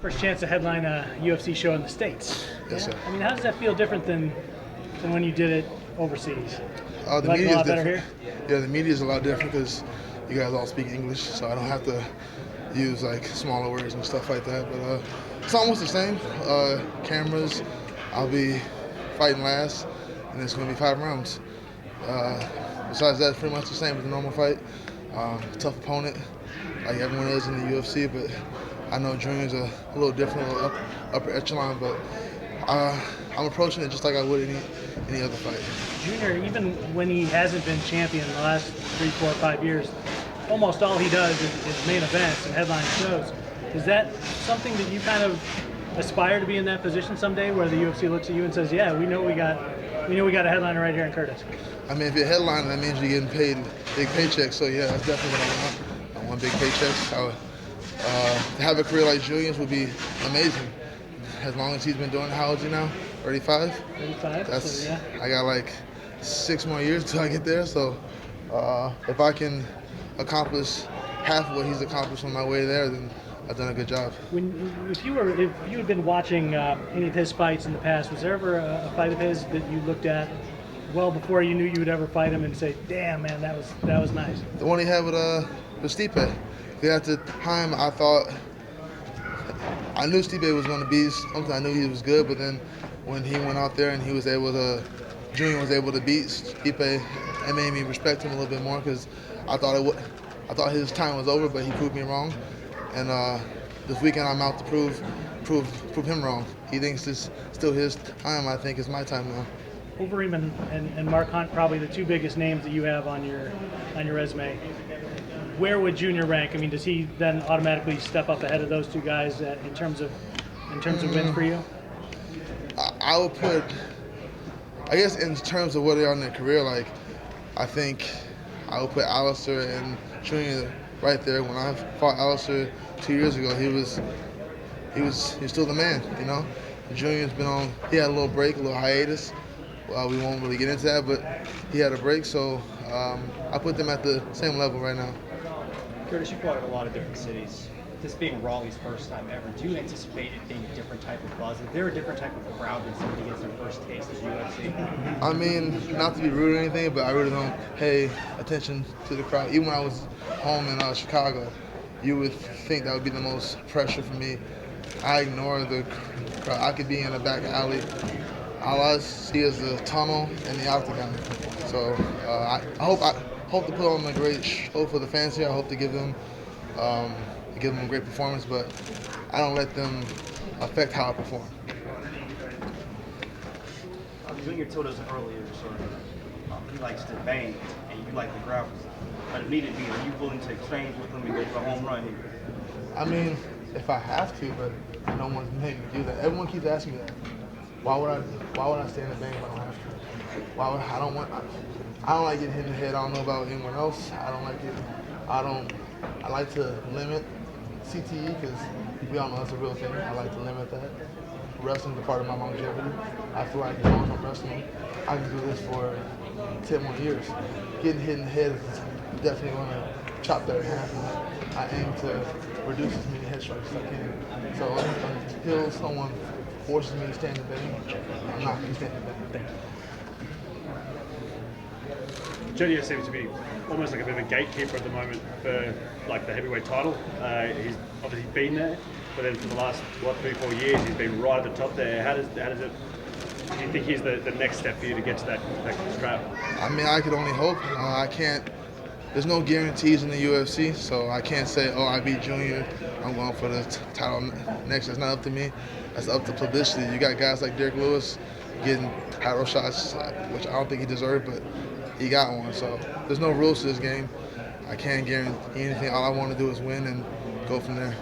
First chance to headline a UFC show in the States. Yes, sir. I mean, how does that feel different than when you did it overseas? The Like media a is lot better different. here? Yeah, the media is a lot different because you guys all speak English, so I don't have to use like smaller words and stuff like that. But it's almost the same. Cameras, I'll be fighting last, and it's going to be 5 rounds. Besides that, it's pretty much the same as a normal fight. Tough opponent, like everyone is in the UFC, but I know Junior's a little different, a little upper echelon, but I'm approaching it just like I would any other fight. Junior, even when he hasn't been champion the last 3, 4, 5 years, almost all he does is main events and headline shows. Is that something that you kind of aspire to be in that position someday, where the UFC looks at you and says, "Yeah, we know we got a headliner right here in Curtis"? I mean, if you're headlining, that means you're getting paid big paychecks. So yeah, that's definitely what I want. I want big paychecks. To have a career like Junior's would be amazing. As long as he's been doing it, how old is he now? 35? 35. That's, so, yeah. I got like 6 more years till I get there. So if I can accomplish half of what he's accomplished on my way there, then I've done a good job. If you had been watching any of his fights in the past, was there ever a fight of his that you looked at well before you knew you would ever fight him and say, "Damn, man, that was nice"? The one he had with Stipe. At the time, I knew Stipe was going to be something. I knew he was good, but then when he went out there and Junior was able to beat Stipe, it made me respect him a little bit more because I thought his time was over, but he proved me wrong. And this weekend I'm out to prove him wrong. He thinks it's still his time. I think it's my time now. Overeem and Mark Hunt, probably the 2 biggest names that you have on your resume. Where would Junior rank? I mean, does he then automatically step up ahead of those 2 guys in terms of wins for you? I would put, I guess, in terms of where they are in their career, like I think I would put Alistair and Junior right there. When I fought Alistair 2 years ago, he was still the man, you know. Junior's he had a little break, a little hiatus. We won't really get into that, but he had a break, so I put them at the same level right now. Curtis, you fought in a lot of different cities. This being Raleigh's first time ever, do you anticipate it being a different type of buzz? Is there a different type of crowd when somebody gets their first taste of UFC? I mean, not to be rude or anything, but I really don't pay attention to the crowd. Even when I was home in Chicago, you would think that would be the most pressure for me. I ignore the crowd. I could be in a back alley. All I see is the tunnel and the octagon. So I hope to put on a great show for the fans here. I hope to give them a great performance, but I don't let them affect how I perform. Junior told us earlier, he likes to bang, and you like the grapple. But if needed be, are you willing to exchange with him and go for a home run here? I mean, if I have to, but no one's made me do that. Everyone keeps asking me that. Why would I stand and bang if I don't have to? I don't like getting hit in the head. I don't know about anyone else. I don't like it. I like to limit CTE because we all know that's a real thing. I like to limit that. Wrestling is a part of my longevity. I feel like as long as I'm wrestling, I can do this for 10 more years. Getting hit in the head is definitely going to chop that in half. And I aim to reduce as many head strikes as I can. So until someone forces me to stand and bang, I'm not going to stand and bang. Junior seems to be almost like a bit of a gatekeeper at the moment for like the heavyweight title. He's obviously been there, but then for the last 3-4 years he's been right at the top there. How does it? Do you think he's the next step for you to get to that strap? I mean, I could only hope. I can't. There's no guarantees in the UFC, so I can't say, oh, I beat Junior, I'm going for the title next. It's not up to me. That's up to publicity. You got guys like Derek Lewis getting title shots, which I don't think he deserved, but he got one. So there's no rules to this game. I can't guarantee anything. All I want to do is win and go from there.